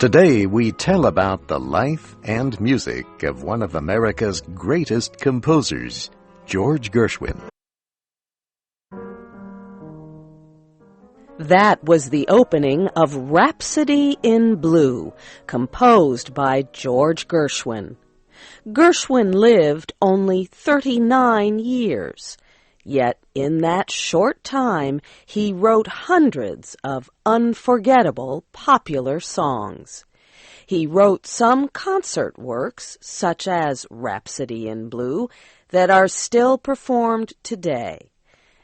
Today we tell about the life and music of one of America's greatest composers, George Gershwin. That was the opening of Rhapsody in Blue, composed by George Gershwin. Gershwin lived only 39 years, yet in that short time he wrote hundreds of unforgettable popular songs. He wrote some concert works, such as Rhapsody in Blue, that are still performed today.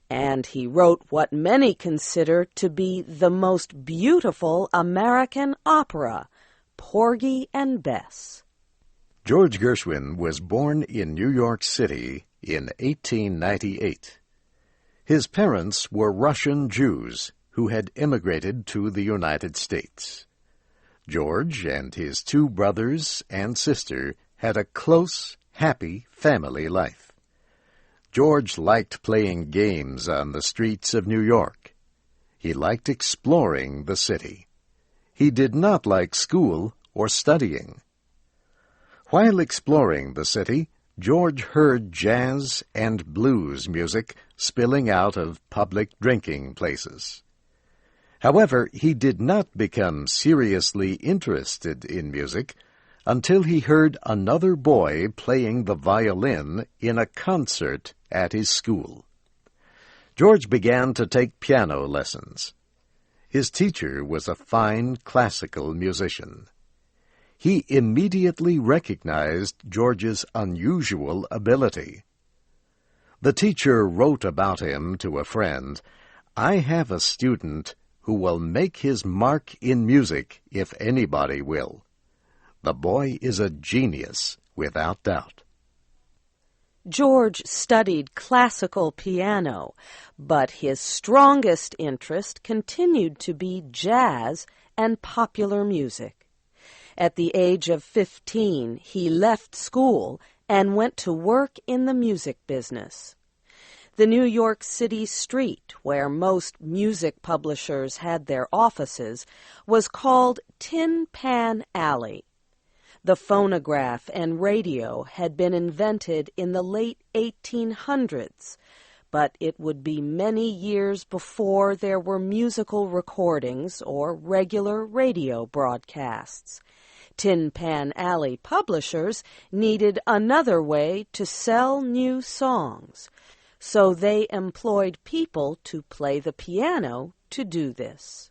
And he wrote what many consider to be the most beautiful American opera, Porgy and Bess. George Gershwin was born in New York City in 1898. His parents were Russian Jews who had immigrated to the United States. George and his two brothers and sister had a close, happy family life. George liked playing games on the streets of New York. He liked exploring the city. He did not like school or studying. While exploring the city, George heard jazz and blues music spilling out of public drinking places. However, he did not become seriously interested in music until he heard another boy playing the violin in a concert at his school. George began to take piano lessons. His teacher was a fine classical musician. He immediately recognized George's unusual ability. The teacher wrote about him to a friend, "I have a student who will make his mark in music if anybody will. The boy is a genius, without doubt." George studied classical piano, but his strongest interest continued to be jazz and popular music. At the age of 15, he left school and went to work in the music business. The New York City street, where most music publishers had their offices, was called Tin Pan Alley. The phonograph and radio had been invented in the late 1800s, but it would be many years before there were musical recordings or regular radio broadcasts. Tin Pan Alley publishers needed another way to sell new songs, so they employed people to play the piano to do this.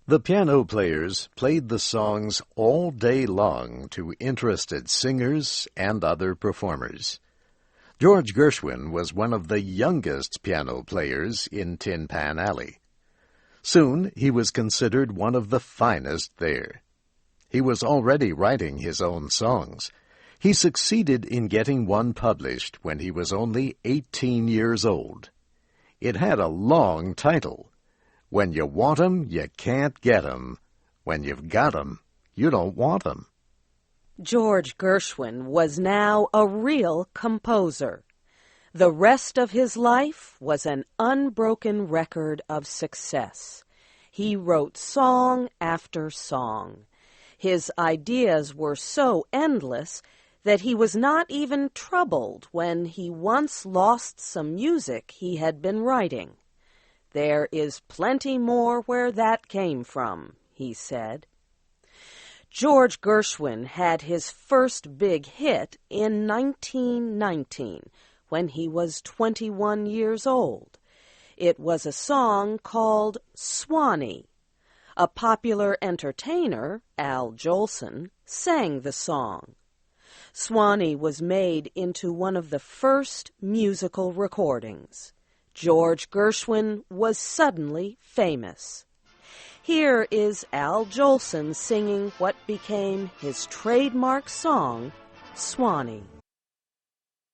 The piano players played the songs all day long to interested singers and other performers. George Gershwin was one of the youngest piano players in Tin Pan Alley. Soon he was considered one of the finest there. He was already writing his own songs. He succeeded in getting one published when he was only 18 years old. It had a long title, "When you want 'em, you can't get 'em. When you've got 'em, you don't want 'em." George Gershwin was now a real composer. The rest of his life was an unbroken record of success. He wrote song after song. His ideas were so endless that he was not even troubled when he once lost some music he had been writing. "There is plenty more where that came from," he said. George Gershwin had his first big hit in 1919, when he was 21 years old. It was a song called Swanny. A popular entertainer, Al Jolson, sang the song. Swanny was made into one of the first musical recordings. George Gershwin was suddenly famous. Here is Al Jolson singing what became his trademark song, Swanny.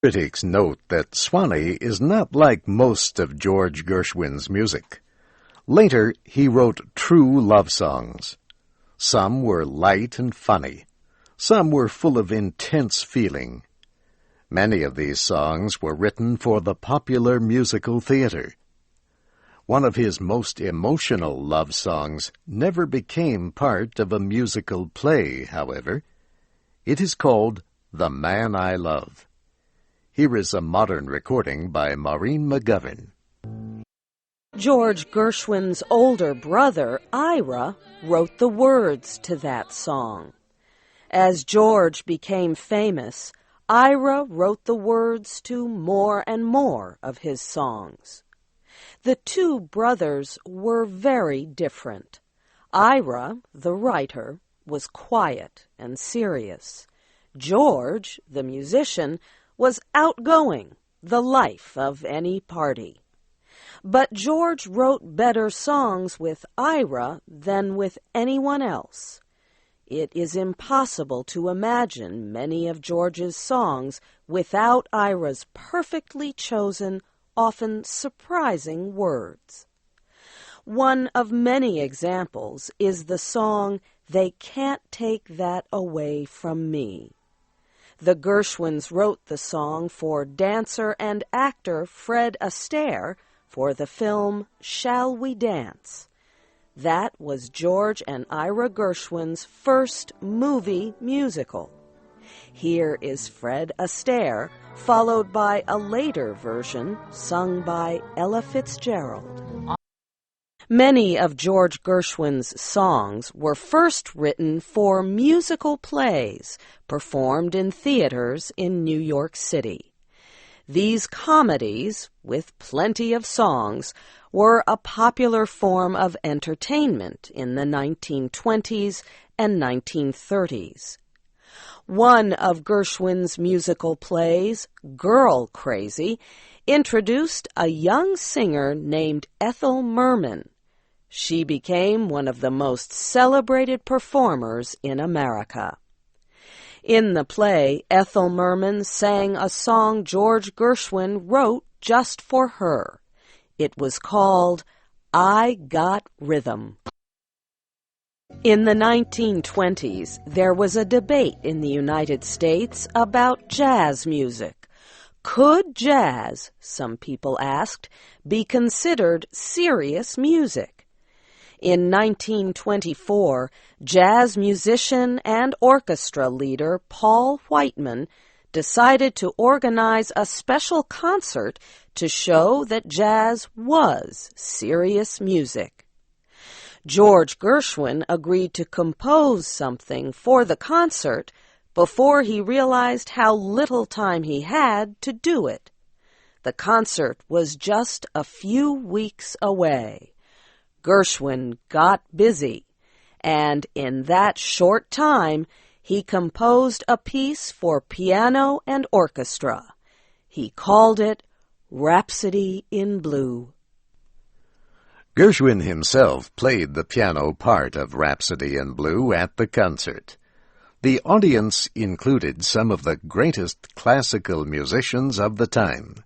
Critics note that Swanny is not like most of George Gershwin's music. Later, he wrote true love songs. Some were light and funny. Some were full of intense feeling. Many of these songs were written for the popular musical theater. One of his most emotional love songs never became part of a musical play, however. It is called The Man I Love. Here is a modern recording by Maureen McGovern. George Gershwin's older brother, Ira, wrote the words to that song. As George became famous, Ira wrote the words to more and more of his songs. The two brothers were very different. Ira, the writer, was quiet and serious. George, the musician, was outgoing, the life of any party. But George wrote better songs with Ira than with anyone else. It is impossible to imagine many of George's songs without Ira's perfectly chosen, often surprising words. One of many examples is the song They Can't Take That Away From Me. The Gershwins wrote the song for dancer and actor Fred Astaire for the film Shall We Dance? That was George and Ira Gershwin's first movie musical. Here is Fred Astaire, followed by a later version sung by Ella Fitzgerald. Many of George Gershwin's songs were first written for musical plays performed in theaters in New York City. These comedies, with plenty of songs, were a popular form of entertainment in the 1920s and 1930s. One of Gershwin's musical plays, Girl Crazy, introduced a young singer named Ethel Merman. She became one of the most celebrated performers in America. In the play, Ethel Merman sang a song George Gershwin wrote just for her. It was called I Got Rhythm. In the 1920s, there was a debate in the United States about jazz music. Could jazz, some people asked, be considered serious music? In 1924, jazz musician and orchestra leader Paul Whiteman decided to organize a special concert to show that jazz was serious music. George Gershwin agreed to compose something for the concert before he realized how little time he had to do it. The concert was just a few weeks away. Gershwin got busy, and in that short time, he composed a piece for piano and orchestra. He called it Rhapsody in Blue. Gershwin himself played the piano part of Rhapsody in Blue at the concert. The audience included some of the greatest classical musicians of the time.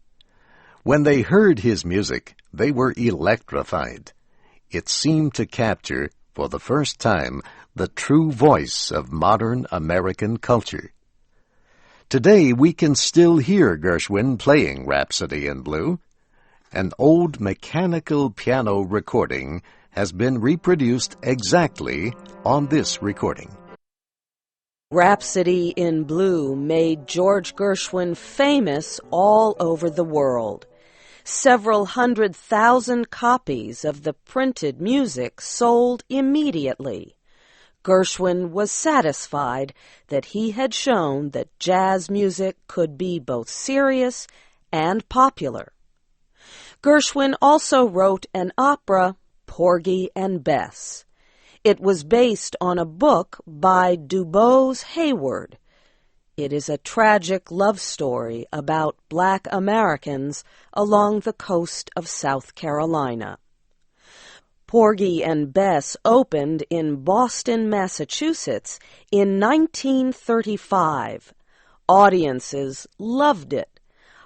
When they heard his music, they were electrified. It seemed to capture, for the first time, the true voice of modern American culture. Today we can still hear Gershwin playing Rhapsody in Blue. An old mechanical piano recording has been reproduced exactly on this recording. Rhapsody in Blue made George Gershwin famous all over the world. Several 100,000 copies of the printed music sold immediately. Gershwin was satisfied that he had shown that jazz music could be both serious and popular. Gershwin also wrote an opera, Porgy and Bess. It was based on a book by DuBose Hayward. It is a tragic love story about Black Americans along the coast of South Carolina. Porgy and Bess opened in Boston, Massachusetts in 1935. Audiences loved it,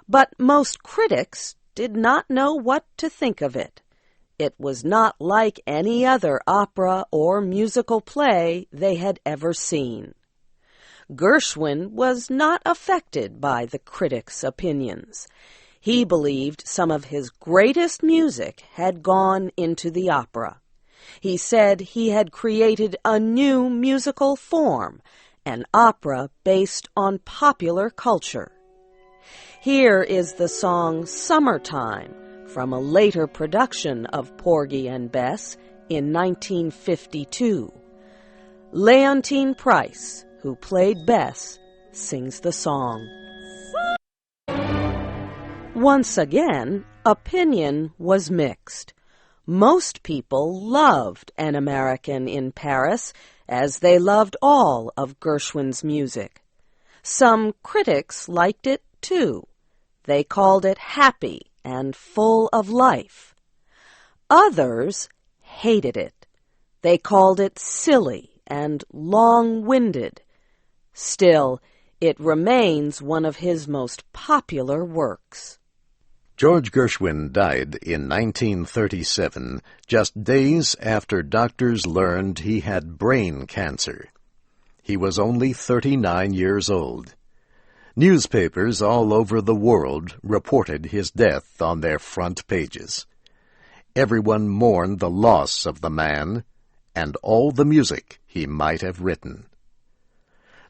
but most critics did not know what to think of it. It was not like any other opera or musical play they had ever seen. Gershwin was not affected by the critics' opinions. He believed some of his greatest music had gone into the opera. He said he had created a new musical form, an opera based on popular culture. Here is the song Summertime from a later production of Porgy and Bess in 1952. Leontine Price, who played Bess, sings the song. Once again, opinion was mixed. Most people loved An American in Paris, as they loved all of Gershwin's music. Some critics liked it too. They called it happy and full of life. Others hated it. They called it silly and long-winded. Still, it remains one of his most popular works. George Gershwin died in 1937, just days after doctors learned he had brain cancer. He was only 39 years old. Newspapers all over the world reported his death on their front pages. Everyone mourned the loss of the man and all the music he might have written.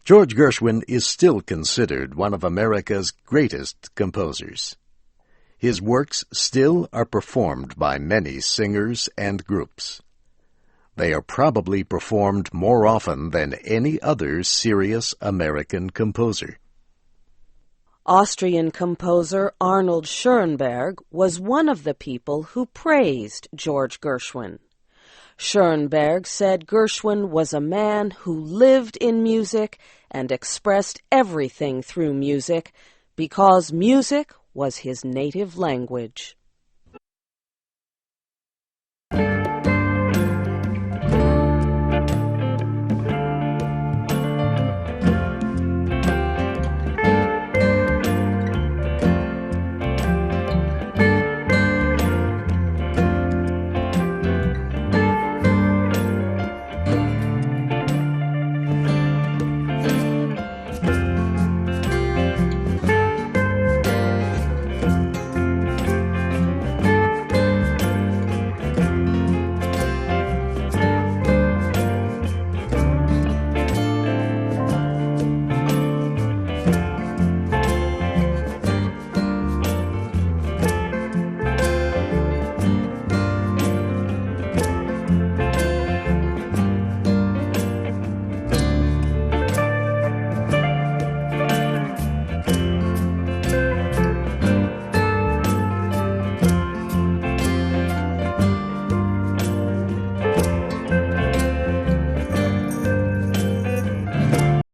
George Gershwin is still considered one of America's greatest composers. His works still are performed by many singers and groups. They are probably performed more often than any other serious American composer. Austrian composer Arnold Schoenberg was one of the people who praised George Gershwin. Schoenberg said Gershwin was a man who lived in music and expressed everything through music because music was his native language.